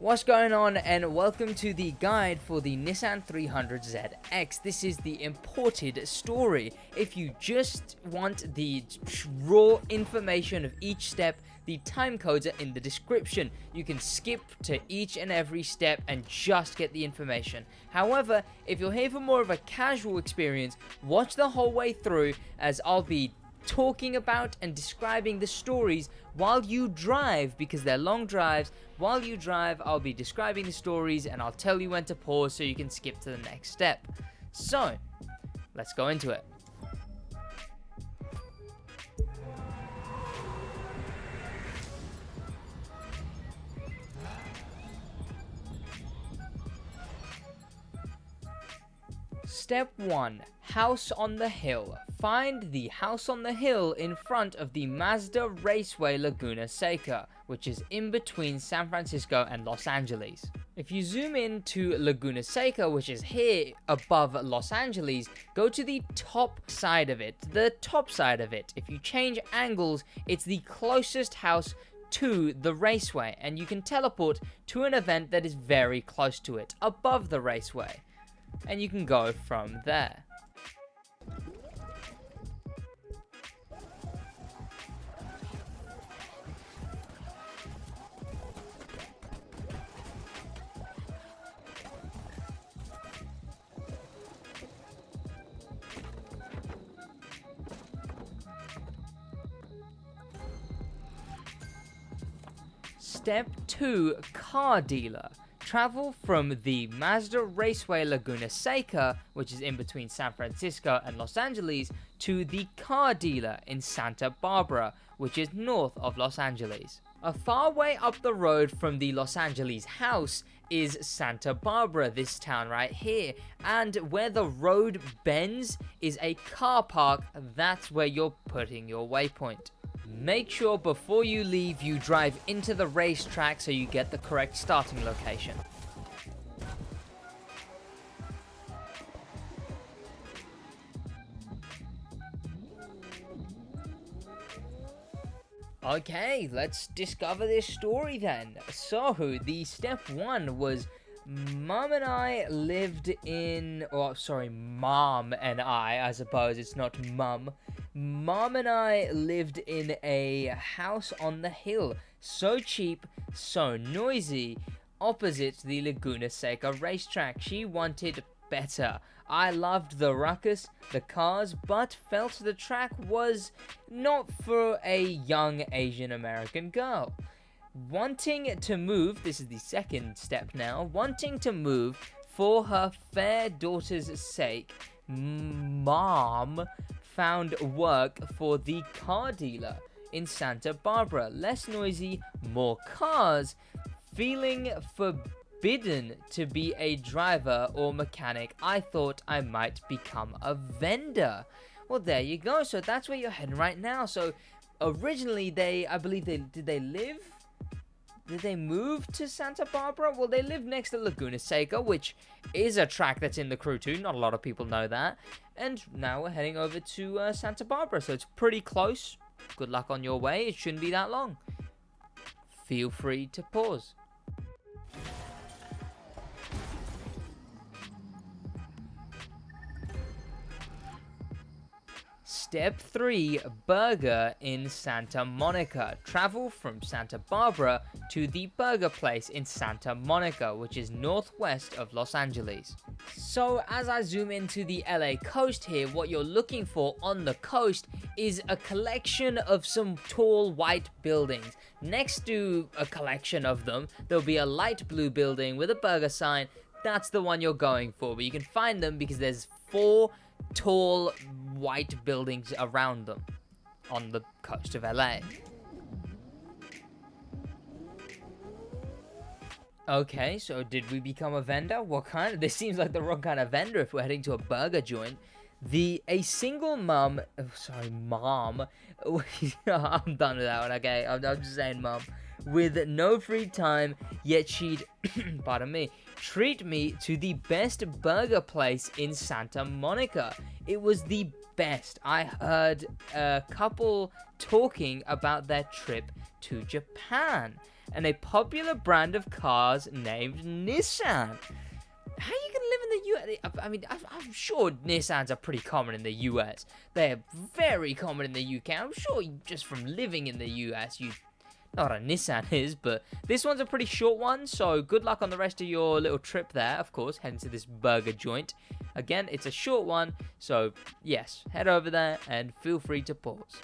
What's going on, and welcome to the guide for the Nissan 300ZX. This is the imported story. If you just want the raw information of each step, the time codes are in the description. You can skip to each and every step and just get the information. However, if you're here for more of a casual experience, watch the whole way through, as I'll be talking about and describing the stories while you drive, because they're long drives. While you drive, I'll be describing the stories and I'll tell you when to pause so you can skip to the next step. So, let's go into it. Step 1. House on the hill. Find the house on the hill in front of the Mazda Raceway Laguna Seca, which is in between San Francisco and Los Angeles. If you zoom in to Laguna Seca, which is here above Los Angeles, go to the top side of it. The top side of it. If you change angles, it's the closest house to the raceway, and you can teleport to an event that is very close to it, above the raceway. And you can go from there. Step 2. Car dealer. Travel from the Mazda Raceway Laguna Seca, which is in between San Francisco and Los Angeles, to the car dealer in Santa Barbara, which is north of Los Angeles. A far way up the road from the Los Angeles house is Santa Barbara, this town right here, and where the road bends is a car park. That's where you're putting your waypoint. Make sure before you leave you drive into the racetrack so you get the correct starting location. Okay, let's discover this story then. So, the step 1 was Mom and I lived in, Mom and I suppose it's not Mum. Mom and I lived in a house on the hill, so cheap, so noisy, opposite the Laguna Seca racetrack. She wanted better. I loved the ruckus, the cars, but felt the track was not for a young Asian American girl. Wanting to move, this is the second step now, wanting to move for her fair daughter's sake, Mom found work for the car dealer in Santa Barbara. Less noisy, more cars. Feeling forbidden to be a driver or mechanic, I thought I might become a vendor. Well, there you go. So that's where you're heading right now. So originally did they move to Santa Barbara? Well, they live next to Laguna Seca, which is a track that's in the crew too. Not a lot of people know that. And now we're heading over to Santa Barbara, so it's pretty close. Good luck on your way. It shouldn't be that long. Feel free to pause. Step 3. Burger in Santa Monica. Travel from Santa Barbara to the burger place in Santa Monica, which is northwest of Los Angeles. So as I zoom into the LA coast here, what you're looking for on the coast is a collection of some tall white buildings. Next to a collection of them, there'll be a light blue building with a burger sign. That's the one you're going for, but you can find them because there's 4 tall white buildings around them on the coast of LA. Okay, so did we become a vendor? What kind? This seems like the wrong kind of vendor if we're heading to a burger joint. A single mom, mom, I'm done with that one, okay, I'm just saying mom, with no free time, yet she'd, pardon me, treat me to the best burger place in Santa Monica. It was the best. I heard a couple talking about their trip to Japan, and a popular brand of cars named Nissan. How are you going to live in the US? I mean, I'm sure Nissans are pretty common in the US. They're very common in the UK. I'm sure just from living in the US, you know what a Nissan is, but this one's a pretty short one, so good luck on the rest of your little trip there, of course, heading to this burger joint. Again, it's a short one, so yes, head over there and feel free to pause.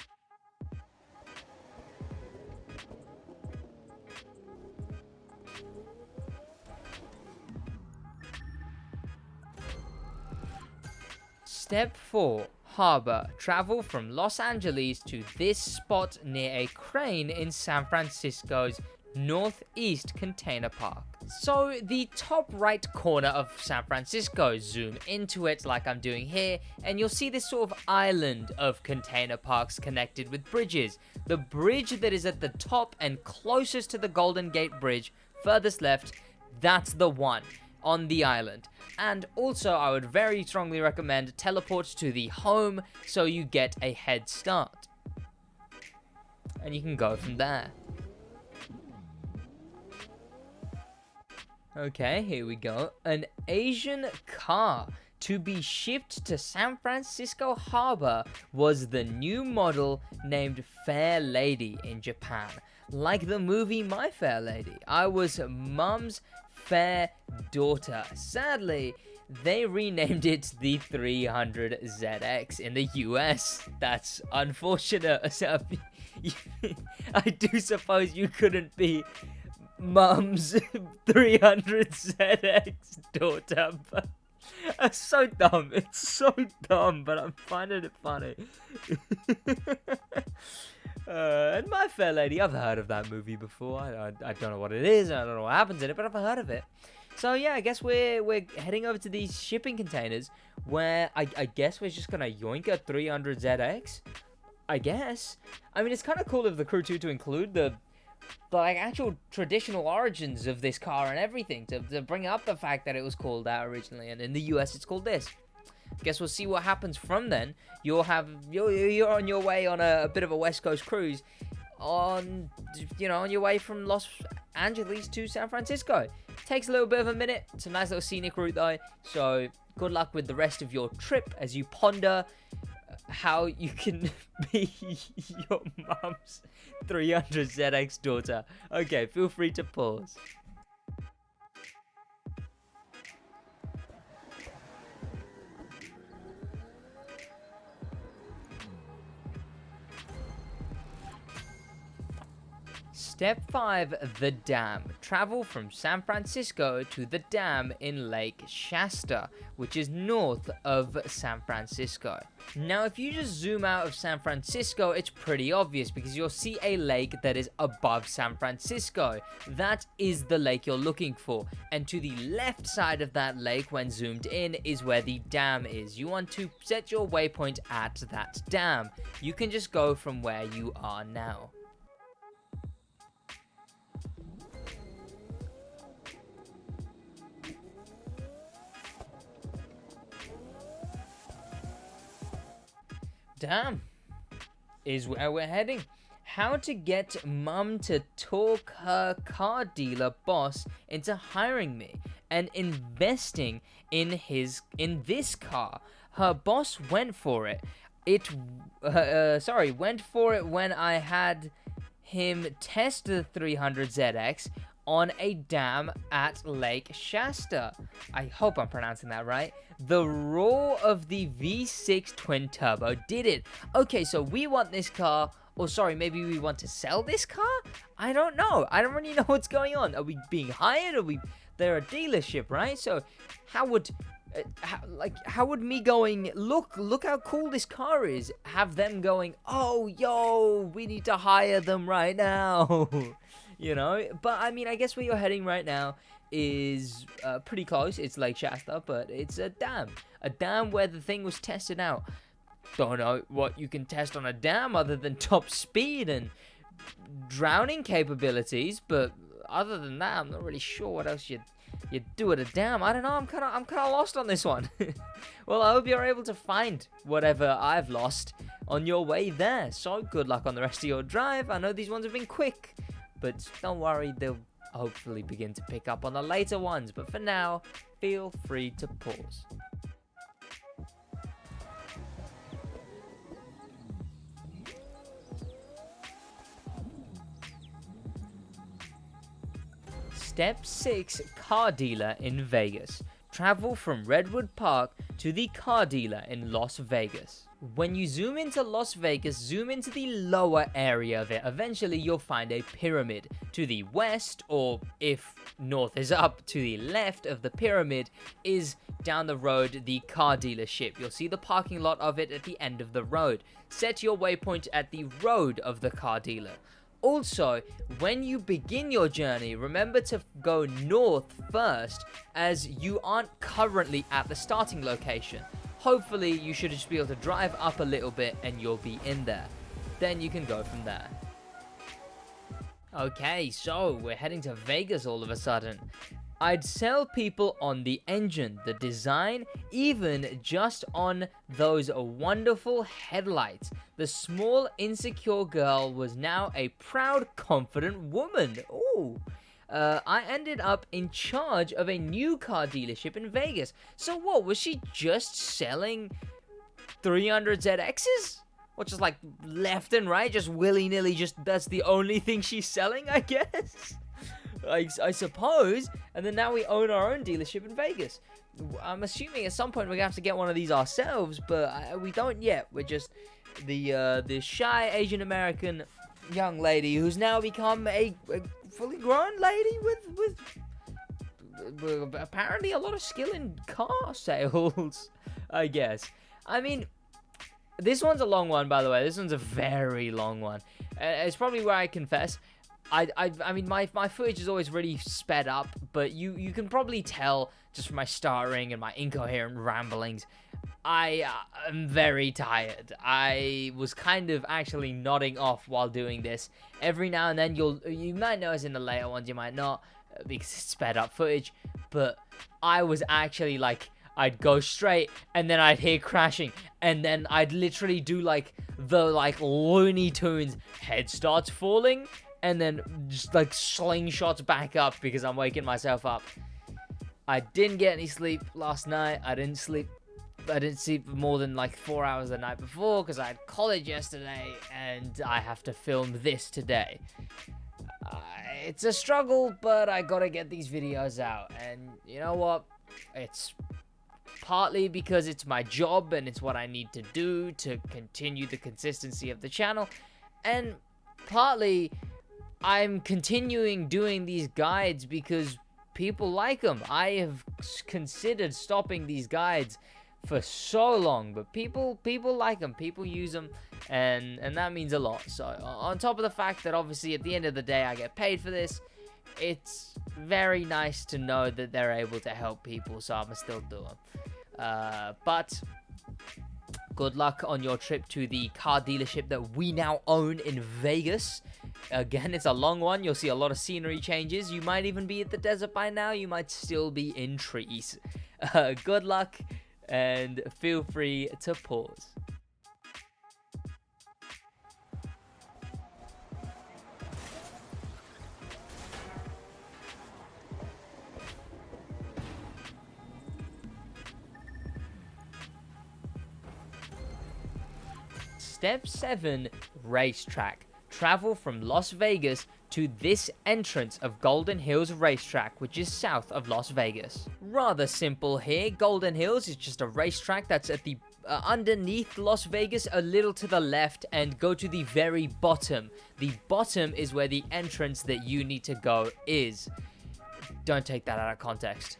Step 4. Harbor. Travel from Los Angeles to this spot near a crane in San Francisco's Northeast Container Park. So the top right corner of San Francisco, zoom into it like I'm doing here, and you'll see this sort of island of container parks connected with bridges. The bridge that is at the top and closest to the Golden Gate Bridge, furthest left, that's the one on the island. And also, I would very strongly recommend teleport to the home so you get a head start. And you can go from there. Okay, here we go. An Asian car to be shipped to San Francisco Harbor was the new model named Fair Lady in Japan. Like the movie My Fair Lady, I was Mum's fair daughter. Sadly, they renamed it the 300ZX in the US. That's unfortunate. I do suppose you couldn't be Mum's 300ZX daughter, but that's so dumb. It's so dumb, but I'm finding it funny. And My Fair Lady, I've heard of that movie before. I don't know what it is, I don't know what happens in it, but I've heard of it. So yeah, I guess we're heading over to these shipping containers where I guess we're just gonna yoink a 300ZX. I guess. I mean, it's kind of cool of the crew too to include the like actual traditional origins of this car and everything to bring up the fact that it was called that originally, and in the US it's called this. Guess we'll see what happens from then. You're on your way on a bit of a West Coast cruise on your way from Los Angeles to San Francisco. Takes a little bit of a minute. It's a nice little scenic route though. So good luck with the rest of your trip as you ponder how you can be your mum's 300ZX daughter. Okay, feel free to pause. Step 5, the dam. Travel from San Francisco to the dam in Lake Shasta, which is north of San Francisco. Now, if you just zoom out of San Francisco, it's pretty obvious because you'll see a lake that is above San Francisco. That is the lake you're looking for. And to the left side of that lake, when zoomed in, is where the dam is. You want to set your waypoint at that dam. You can just go from where you are now. Damn, is where we're heading. How to get Mum to talk her car dealer boss into hiring me and investing in this car. Her boss went for it. Went for it when I had him test the 300ZX on a dam at Lake Shasta. I hope I'm pronouncing that right. The roar of the V6 twin turbo did it. Okay, so we want this car, or sorry, maybe we want to sell this car? I don't know. I don't really know what's going on. Are we being hired? They're a dealership, right? So how would me going, look how cool this car is, have them going, oh, yo, we need to hire them right now. You know, but I mean, I guess where you're heading right now is pretty close. It's Lake Shasta, but it's a dam where the thing was tested out. Don't know what you can test on a dam other than top speed and drowning capabilities, but other than that, I'm not really sure what else you do at a dam. I don't know. I'm kind of lost on this one. Well, I hope you're able to find whatever I've lost on your way there. So good luck on the rest of your drive. I know these ones have been quick, but don't worry, they'll hopefully begin to pick up on the later ones. But for now, feel free to pause. Step 6, car dealer in Vegas. Travel from Redwood Park to the car dealer in Las Vegas. When you zoom into Las Vegas, zoom into the lower area of it. Eventually, you'll find a pyramid. To the west, or if north is up, to the left of the pyramid is down the road the car dealership. You'll see the parking lot of it at the end of the road. Set your waypoint at the road of the car dealer. Also, when you begin your journey, remember to go north first, as you aren't currently at the starting location. Hopefully, you should just be able to drive up a little bit and you'll be in there. Then you can go from there. Okay, so we're heading to Vegas all of a sudden. I'd sell people on the engine, the design, even just on those wonderful headlights. The small, insecure girl was now a proud, confident woman. Ooh. I ended up in charge of a new car dealership in Vegas. So what, was she just selling 300ZXs? Or just like left and right, just willy-nilly, just that's the only thing she's selling, I guess? I suppose. And then now we own our own dealership in Vegas. I'm assuming at some point we're going to have to get one of these ourselves, but we don't yet. We're just the shy Asian American young lady who's now become a fully grown lady with apparently a lot of skill in car sales, I guess. I mean, this one's a long one, by the way. This one's a very long one. It's probably where I confess. I mean, my footage is always really sped up, but you can probably tell just from my stuttering and my incoherent ramblings, I am very tired. I was kind of actually nodding off while doing this. Every now and then you might notice in the later ones, you might not, because it's sped up footage, but I was actually like, I'd go straight and then I'd hear crashing, and then I'd literally do like the Looney Tunes head starts falling, and then just like slingshots back up because I'm waking myself up. I didn't get any sleep last night. I didn't sleep more than like 4 hours the night before because I had college yesterday and I have to film this today. It's a struggle, but I gotta get these videos out, and you know what? It's partly because it's my job and it's what I need to do to continue the consistency of the channel, and partly I'm continuing doing these guides because people like them. I have considered stopping these guides for so long, but people like them, people use them, and that means a lot. So on top of the fact that obviously at the end of the day I get paid for this, it's very nice to know that they're able to help people, so I'm still do them. But good luck on your trip to the car dealership that we now own in Vegas. Again, it's a long one. You'll see a lot of scenery changes. You might even be at the desert by now. You might still be in trees. Good luck, and feel free to pause. Step 7, racetrack. Travel from Las Vegas to this entrance of Golden Hills Racetrack, which is south of Las Vegas. Rather simple here. Golden Hills is just a racetrack that's at the underneath Las Vegas, a little to the left, and go to the very bottom. The bottom is where the entrance that you need to go is. Don't take that out of context.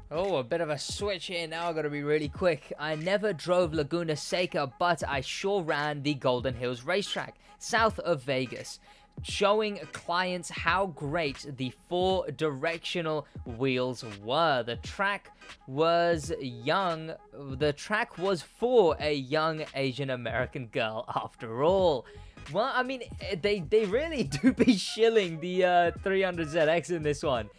Oh, a bit of a switch here now. I gotta be really quick. I never drove Laguna Seca, but I sure ran the Golden Hills Racetrack, south of Vegas, showing clients how great the 4-directional wheels were. The track was young. The track was for a young Asian American girl, after all. Well, I mean, they really do be shilling the 300ZX in this one.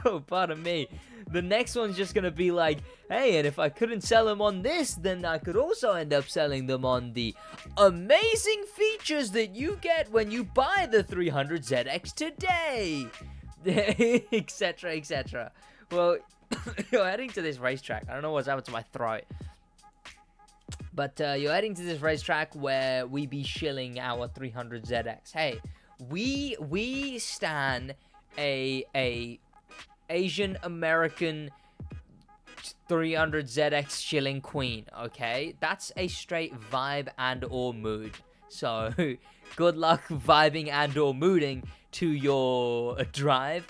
Oh, pardon me. The next one's just gonna be like, hey, and if I couldn't sell them on this, then I could also end up selling them on the amazing features that you get when you buy the 300ZX today, etc., etc. Well, you're heading to this racetrack. I don't know what's happened to my throat. But you're heading to this racetrack where we be shilling our 300ZX. Hey, we stan a Asian American 300ZX shilling queen, okay? That's a straight vibe and or mood. So, good luck vibing and or mooding to your drive.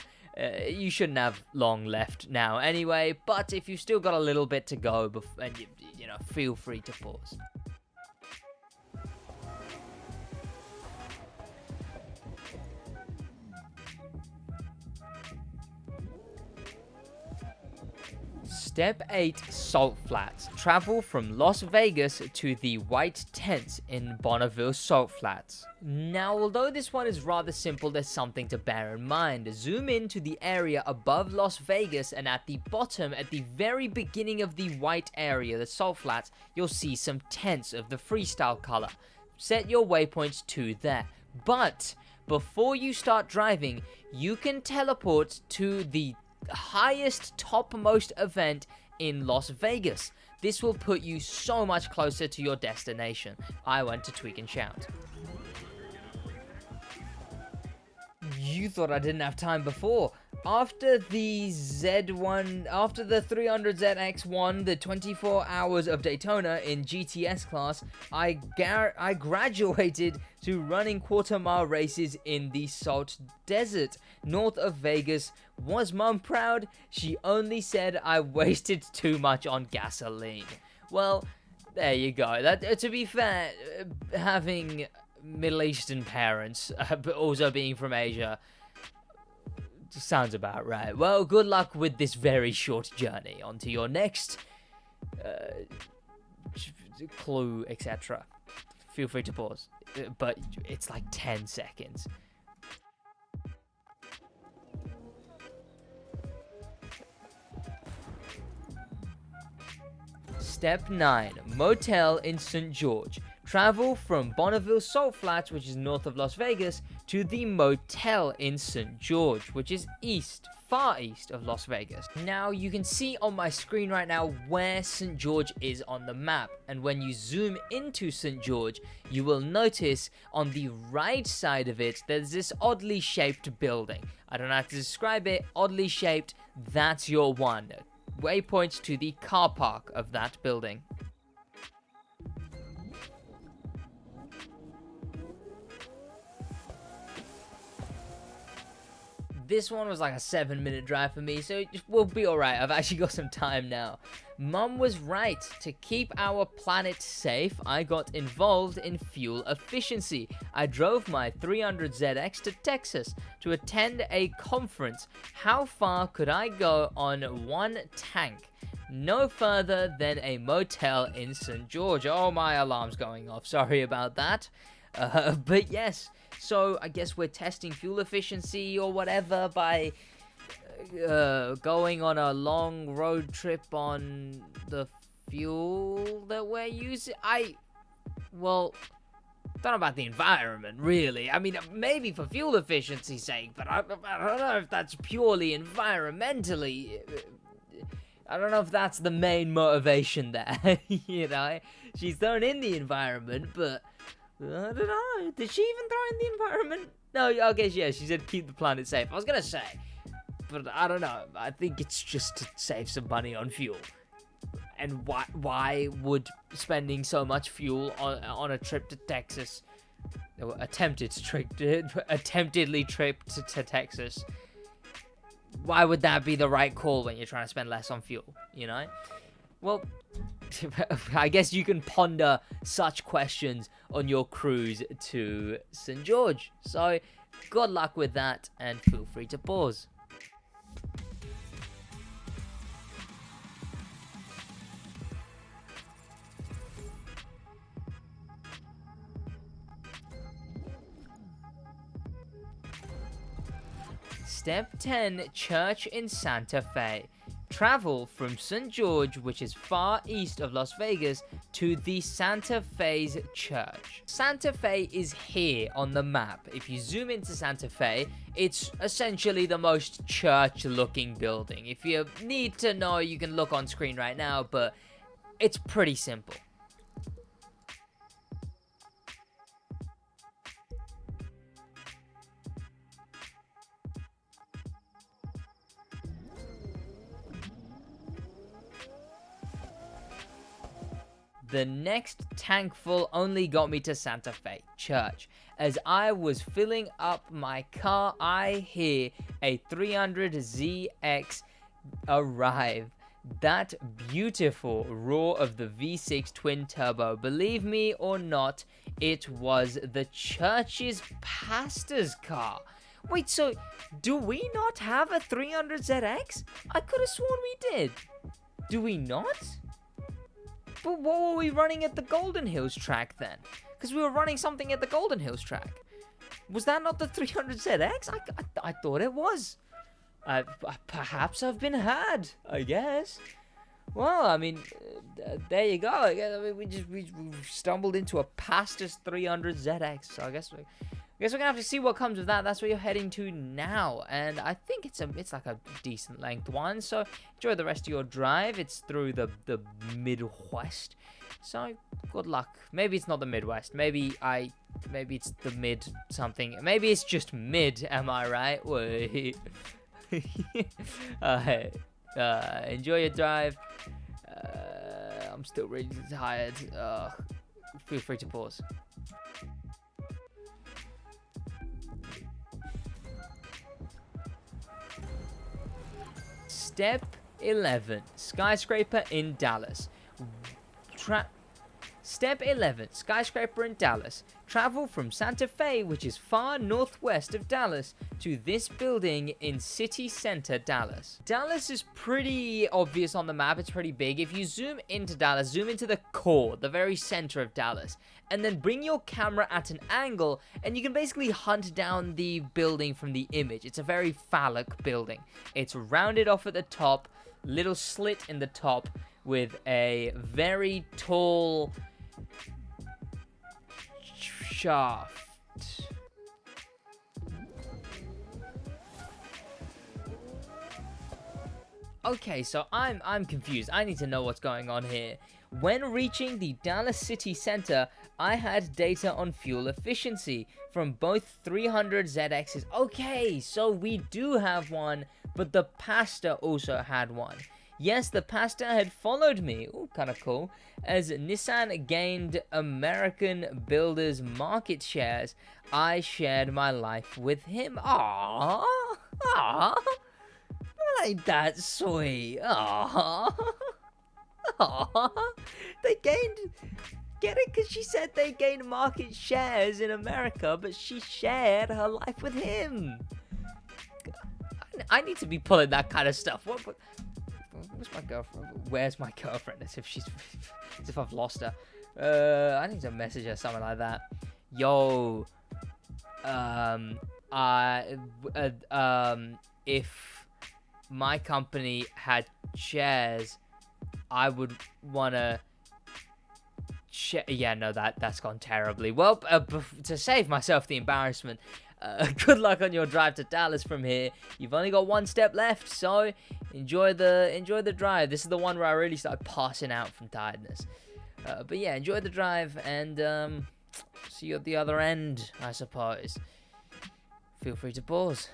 You shouldn't have long left now anyway, but if you've still got a little bit to go, and you know, feel free to pause. Step 8, Salt Flats. Travel from Las Vegas to the White Tents in Bonneville Salt Flats. Now, although this one is rather simple, there's something to bear in mind. Zoom into the area above Las Vegas, and at the bottom, at the very beginning of the white area, the Salt Flats, you'll see some tents of the freestyle color. Set your waypoints to there. But before you start driving, you can teleport to the highest topmost event in Las Vegas. This will put you so much closer to your destination. I went to Tweak and Shout. You thought I didn't have time before. After the 300ZX won the 24 hours of Daytona in GTS class, I graduated to running quarter-mile races in the Salt Desert, north of Vegas. Was Mum proud? She only said I wasted too much on gasoline. Well, there you go. That, to be fair, having Middle Eastern parents, but also being from Asia, sounds about right. Well, good luck with this very short journey. On to your next clue, etc. Feel free to pause, but it's like 10 seconds. Step 9, Motel in St. George. Travel from Bonneville Salt Flats, which is north of Las Vegas, to the Motel in St. George, which is far east of Las Vegas. Now, you can see on my screen right now where St. George is on the map. And when you zoom into St. George, you will notice on the right side of it, there's this oddly shaped building. I don't know how to describe it. Oddly shaped, that's your one. Waypoints to the car park of that building. This one was like a 7-minute drive for me, so we'll be alright. I've actually got some time now. Mum was right. To keep our planet safe, I got involved in fuel efficiency. I drove my 300ZX to Texas to attend a conference. How far could I go on one tank? No further than a motel in St. George. Oh, my alarm's going off. Sorry about that. But yes, so I guess we're testing fuel efficiency or whatever by going on a long road trip on the fuel that we're using. Well, don't know about the environment, really. I mean, maybe for fuel efficiency's sake, but I don't know if that's purely environmentally. I don't know if that's the main motivation there, you know? She's thrown in the environment, but I don't know. Did she even throw in the environment? No, okay, yeah, she said keep the planet safe. I was gonna say, but I don't know. I think it's just to save some money on fuel. And why would spending so much fuel on a trip to Texas, or attemptedly trip to Texas, why would that be the right call when you're trying to spend less on fuel, you know? Well, I guess you can ponder such questions on your cruise to St. George. So, good luck with that, and feel free to pause. Step 10, church in Santa Fe. Travel from St. George, which is far east of Las Vegas, to the Santa Fe's church. Santa Fe is here on the map. If you zoom into Santa Fe, it's essentially the most church-looking building. If you need to know, you can look on screen right now, but it's pretty simple. The next tankful only got me to Santa Fe Church. As I was filling up my car, I hear a 300ZX arrive. That beautiful roar of the V6 twin turbo. Believe me or not, it was the church's pastor's car. Wait, so do we not have a 300ZX? I could have sworn we did. Do we not? But what were we running at the Golden Hills track then? Because we were running something at the Golden Hills track. Was that not the 300ZX? I thought it was. Perhaps I've been had, I guess. Well, I mean, there you go. I mean, we stumbled into a pastor's 300ZX. So I guess we're gonna have to see what comes of that. That's where you're heading to now, and I think it's like a decent length one. So enjoy the rest of your drive. It's through the Midwest, so good luck. Maybe it's not the Midwest. Maybe it's the mid something. Maybe it's just mid. Am I right? Wait. Enjoy your drive. I'm still really tired. Feel free to pause. Step 11, Skyscraper in Dallas. Step 11, Skyscraper in Dallas. Travel from Santa Fe, which is far northwest of Dallas, to this building in city center Dallas. Dallas is pretty obvious on the map. It's pretty big. If you zoom into Dallas, zoom into the core, the very center of Dallas, and then bring your camera at an angle, and you can basically hunt down the building from the image. It's a very phallic building. It's rounded off at the top, little slit in the top, with a very tall shaft. Okay, so I'm confused. I need to know what's going on here. When reaching the Dallas city center, I had data on fuel efficiency from both 300ZXs. Okay, so we do have one, but the pastor also had one. Yes, the pastor had followed me. Ooh, kind of cool. As Nissan gained American builders' market shares, I shared my life with him. Aww. Aww. Ain't that sweet? Aww. Aww. They gained... Get it? Because she said they gained market shares in America, but she shared her life with him. I need to be pulling that kind of stuff. Where's my girlfriend? Where's my girlfriend? As if I've lost her. I need to message her, something like that. Yo, if my company had shares, I would wanna share. Yeah, no, that's gone terribly. Well, to save myself the embarrassment. Good luck on your drive to Dallas from here. You've only got one step left, so enjoy the drive. This is the one where I really start passing out from tiredness. But yeah, enjoy the drive, and see you at the other end, I suppose. Feel free to pause.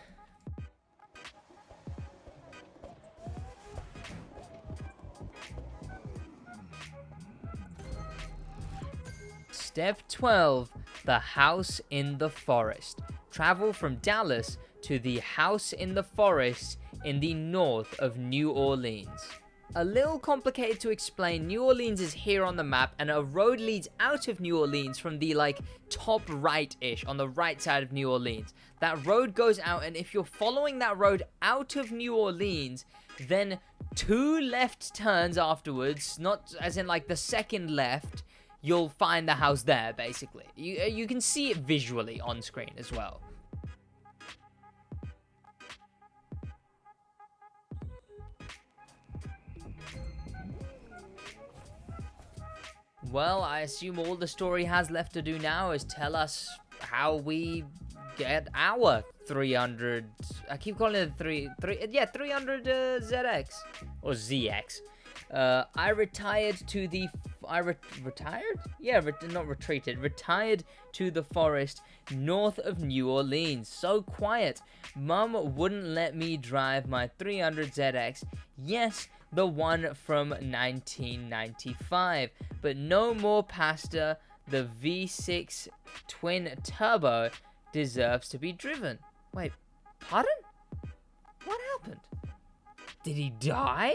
Step 12, the house in the forest. Travel from Dallas to the house in the forest in the north of New Orleans. A little complicated to explain. New Orleans is here on the map, and a road leads out of New Orleans from the top right-ish, on the right side of New Orleans. That road goes out, and if you're following that road out of New Orleans, then 2 left turns afterwards, not as in the second left, you'll find the house there, basically. You can see it visually on screen as well. Well, I assume all the story has left to do now is tell us how we get our 300. I keep calling it 300 ZX or ZX. I retired to the. Retired? Yeah, not retreated. Retired to the forest north of New Orleans. So quiet. Mum wouldn't let me drive my 300ZX. Yes, the one from 1995. But no more pasta. The V6 twin turbo deserves to be driven. Wait, pardon? What happened? Did he die?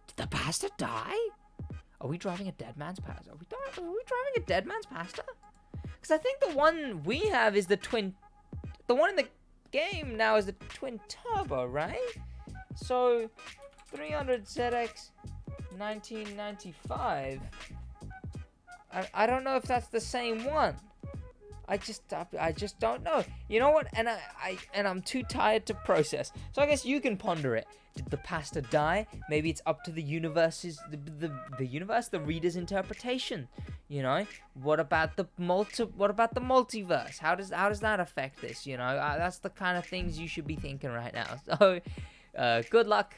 Did the pasta die? Are we driving a dead man's pasta? Are we driving a dead man's pasta? Because I think the one we have is the twin. The one in the game now is the twin turbo, right? So 300ZX 1995. I don't know if that's the same one. I just don't know. You know what? And I'm too tired to process. So I guess you can ponder it. Did the pasta die? Maybe it's up to the universe's the reader's interpretation. You know, what about the multiverse? How does that affect this? You know, that's the kind of things you should be thinking right now. So, good luck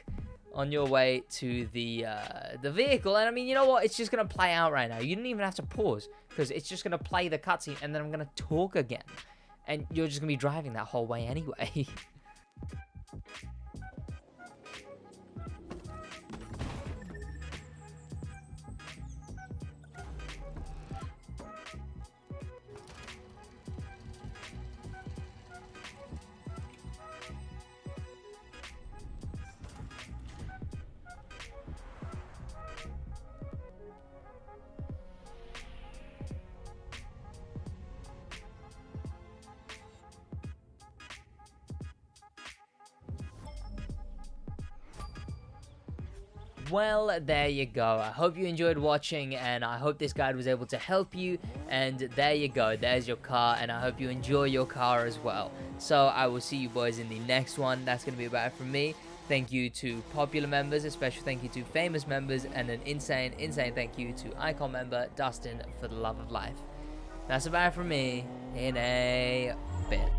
on your way to the vehicle. And I mean, you know what? It's just gonna play out right now. You didn't even have to pause because it's just gonna play the cutscene, and then I'm gonna talk again, and you're just gonna be driving that whole way anyway. Well, there you go. I hope you enjoyed watching, and I hope this guide was able to help you. And there you go. There's your car, and I hope you enjoy your car as well. So I will see you boys in the next one. That's going to be about it from me. Thank you to popular members, a special thank you to famous members, and an insane thank you to Icon member Dustin for the love of life. That's about it from me in a bit.